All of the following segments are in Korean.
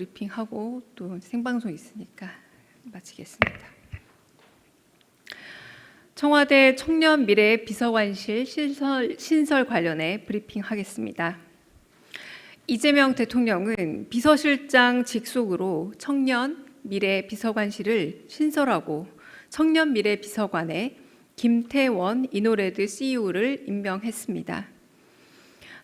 브리핑하고 또 생방송 있으니까 마치겠습니다. 청와대 청년미래 비서관실 신설 관련해 브리핑하겠습니다. 이재명 대통령은 비서실장 직속으로 청년미래 비서관실을 신설하고 청년미래 비서관에 김태원 이노레드 CEO를 임명했습니다.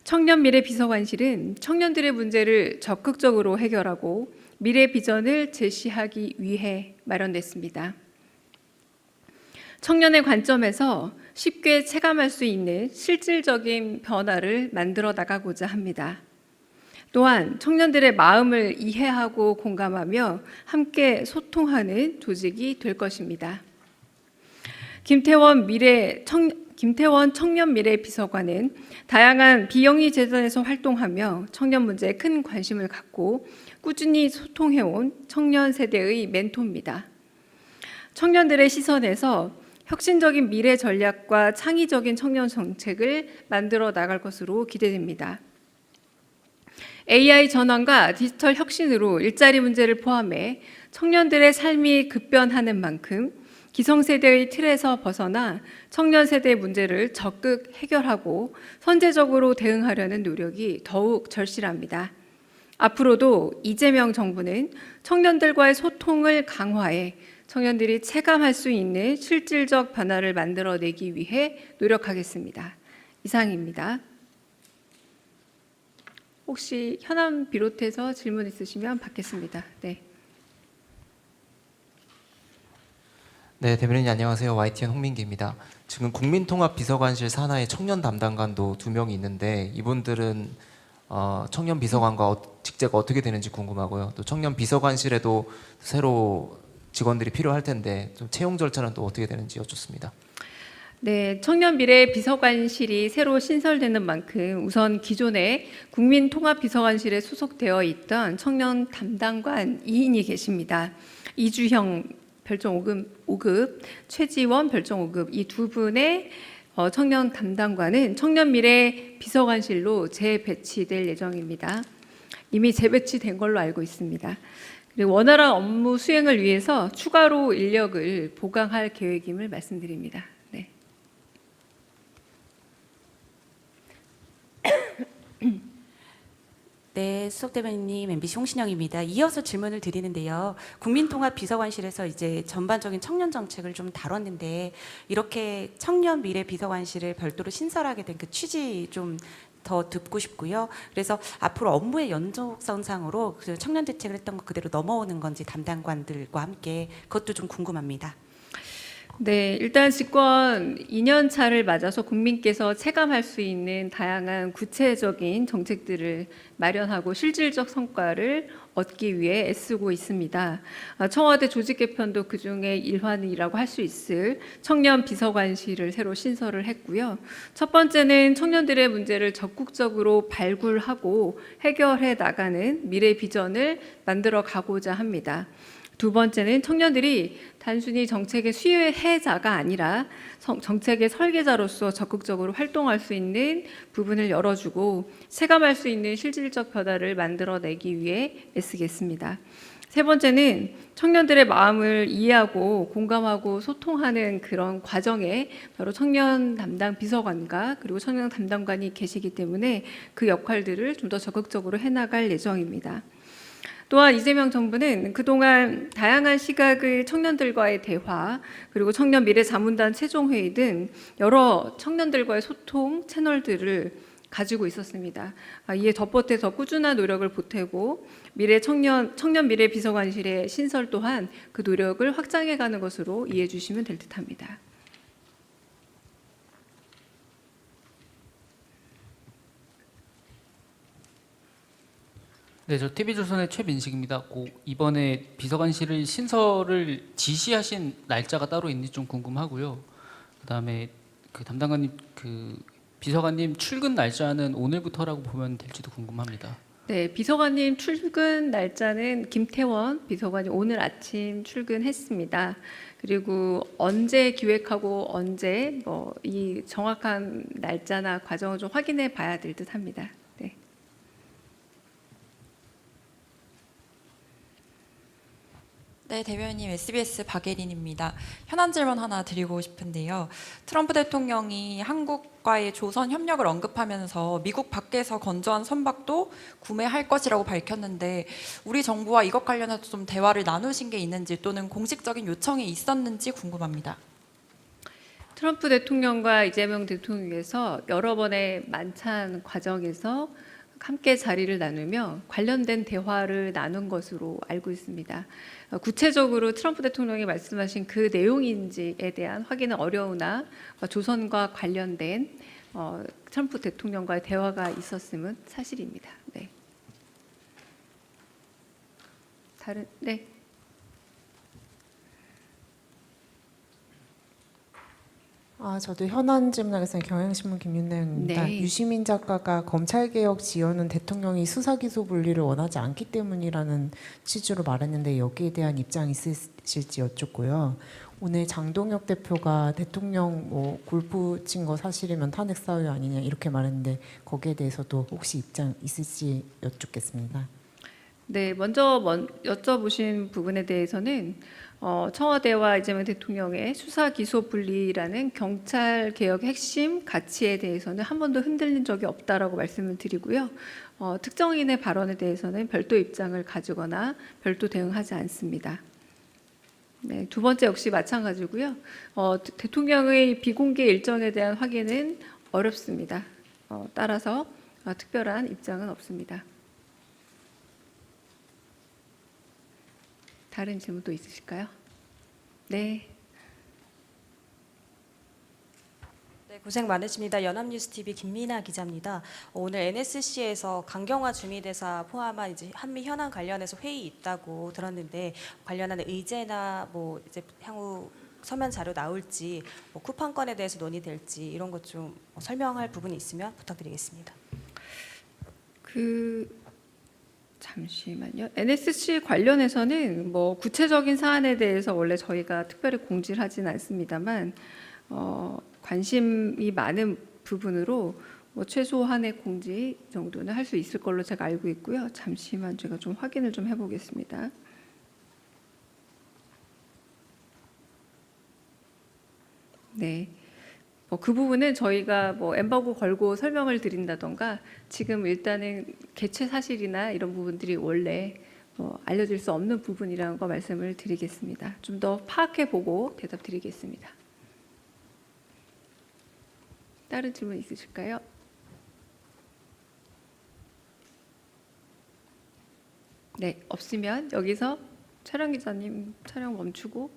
청년미래 비서관실은 청년들의 문제를 적극적으로 해결하고 미래 비전을 제시하기 위해 마련됐습니다. 청년의 관점에서 쉽게 체감할 수 있는 실질적인 변화를 만들어 나가고자 합니다. 또한 청년들의 마음을 이해하고 공감하며 함께 소통하는 조직이 될 것입니다. 김태원 청년미래비서관은 다양한 비영리 재단에서 활동하며 청년 문제에 큰 관심을 갖고 꾸준히 소통해온 청년 세대의 멘토입니다. 청년들의 시선에서 혁신적인 미래 전략과 창의적인 청년 정책을 만들어 나갈 것으로 기대됩니다. AI 전환과 디지털 혁신으로 일자리 문제를 포함해 청년들의 삶이 급변하는 만큼 기성세대의 틀에서 벗어나 청년 세대의 문제를 적극 해결하고 선제적으로 대응하려는 노력이 더욱 절실합니다. 앞으로도 이재명 정부는 청년들과의 소통을 강화해 청년들이 체감할 수 있는 실질적 변화를 만들어내기 위해 노력하겠습니다. 이상입니다. 혹시 현안 비롯해서 질문 있으시면 받겠습니다. 네. 네, 대변인님 안녕하세요. YTN 홍민기입니다. 지금 국민통합비서관실 산하에 청년 담당관도 2명이 있는데 이분들은 청년 비서관과 직제가 어떻게 되는지 궁금하고요. 또 청년 비서관실에도 새로 직원들이 필요할 텐데 좀 채용 절차는 또 어떻게 되는지 여쭙습니다. 네, 청년미래비서관실이 새로 신설되는 만큼 우선 기존에 국민통합비서관실에 소속되어 있던 청년 담당관 2인이 계십니다. 이주형 별정 5급, 최지원 별정 5급 이 두 분의 청년 담당관은 청년미래비서관실로 재배치될 예정입니다. 이미 재배치된 걸로 알고 있습니다. 그리고 원활한 업무 수행을 위해서 추가로 인력을 보강할 계획임을 말씀드립니다. 네. 네, 수석 대변인님, MBC 홍신영입니다. 이어서 질문을 드리는데요. 국민통합비서관실에서 이제 전반적인 청년 정책을 좀 다뤘는데 이렇게 청년 미래 비서관실을 별도로 신설하게 된 그 취지 좀 더 듣고 싶고요. 그래서 앞으로 업무의 연속선상으로 그 청년 대책을 했던 것 그대로 넘어오는 건지 담당관들과 함께 그것도 좀 궁금합니다. 네, 일단 집권 2년 차를 맞아서 국민께서 체감할 수 있는 다양한 구체적인 정책들을 마련하고 실질적 성과를 얻기 위해 애쓰고 있습니다. 청와대 조직 개편도 그중에 일환이라고 할 수 있을 청년 비서관실을 새로 신설을 했고요. 첫 번째는 청년들의 문제를 적극적으로 발굴하고 해결해 나가는 미래 비전을 만들어 가고자 합니다. 두 번째는 청년들이 단순히 정책의 수혜자가 아니라 정책의 설계자로서 적극적으로 활동할 수 있는 부분을 열어주고 체감할 수 있는 실질적 변화를 만들어내기 위해 애쓰겠습니다. 세 번째는 청년들의 마음을 이해하고 공감하고 소통하는 그런 과정에 바로 청년 담당 비서관과 그리고 청년 담당관이 계시기 때문에 그 역할들을 좀 더 적극적으로 해나갈 예정입니다. 또한 이재명 정부는 그동안 다양한 시각의 청년들과의 대화 그리고 청년 미래 자문단 최종회의 등 여러 청년들과의 소통 채널들을 가지고 있었습니다. 이에 덧보태서 꾸준한 노력을 보태고 청년 미래 비서관실의 신설 또한 그 노력을 확장해가는 것으로 이해해 주시면 될 듯합니다. 네, 저 TV조선의 최민식입니다. 이번에 비서관실을 신설을 지시하신 날짜가 따로 있는지 좀 궁금하고요. 그다음에 그 담당관님, 그 비서관님 출근 날짜는 오늘부터라고 보면 될지도 궁금합니다. 네, 비서관님 출근 날짜는 김태원 비서관이 오늘 아침 출근했습니다. 그리고 언제 기획하고 언제 이 정확한 날짜나 과정을 좀 확인해 봐야 될 듯합니다. 네. 네, 대변인님 SBS 박예린입니다. 현안 질문 하나 드리고 싶은데요. 트럼프 대통령이 한국과의 조선 협력을 언급하면서 미국 밖에서 건조한 선박도 구매할 것이라고 밝혔는데 우리 정부와 이것 관련해서 좀 대화를 나누신 게 있는지 또는 공식적인 요청이 있었는지 궁금합니다. 트럼프 대통령과 이재명 대통령께서 여러 번의 만찬 과정에서 함께 자리를 나누며 관련된 대화를 나눈 것으로 알고 있습니다. 구체적으로 트럼프 대통령이 말씀하신 그 내용인지에 대한 확인은 어려우나 조선과 관련된 트럼프 대통령과의 대화가 있었음은 사실입니다. 네. 네. 저도 현안 질문하겠습니다. 경향신문 김윤나영입니다. 네. 유시민 작가가 검찰개혁 지연은 대통령이 수사기소 분리를 원하지 않기 때문이라는 취지로 말했는데 여기에 대한 입장 있으실지 여쭙고요. 오늘 장동혁 대표가 대통령 골프 친 거 사실이면 탄핵 사유 아니냐 이렇게 말했는데 거기에 대해서도 혹시 입장 있을지 여쭙겠습니다. 네, 먼저 여쭤보신 부분에 대해서는 청와대와 이재명 대통령의 수사 기소 분리라는 경찰 개혁 핵심 가치에 대해서는 한 번도 흔들린 적이 없다라고 말씀을 드리고요. 특정인의 발언에 대해서는 별도 입장을 가지거나 별도 대응하지 않습니다. 네, 두 번째 역시 마찬가지고요. 대통령의 비공개 일정에 대한 확인은 어렵습니다. 따라서 특별한 입장은 없습니다. 다른 질문도 있으실까요? 네. 네, 고생 많으십니다. 연합뉴스TV 김민아 기자입니다. 오늘 NSC에서 강경화 주미대사 포함한 이제 한미 현안 관련해서 회의 있다고 들었는데 관련한 의제나 이제 향후 서면 자료 나올지 쿠팡건에 대해서 논의될지 이런 것 좀 설명할 부분이 있으면 부탁드리겠습니다. 잠시만요. NSC 관련해서는 구체적인 사안에 대해서 원래 저희가 특별히 공지를 하지는 않습니다만 관심이 많은 부분으로 최소한의 공지 정도는 할 수 있을 걸로 제가 알고 있고요. 잠시만 제가 좀 확인을 좀 해보겠습니다. 네. 그 부분은 저희가 엠바고 걸고 설명을 드린다던가 지금 일단은 개최 사실이나 이런 부분들이 원래 알려질 수 없는 부분이라는 거 말씀을 드리겠습니다. 좀 더 파악해보고 대답드리겠습니다. 다른 질문 있으실까요? 네, 없으면 여기서 촬영 기자님 촬영 멈추고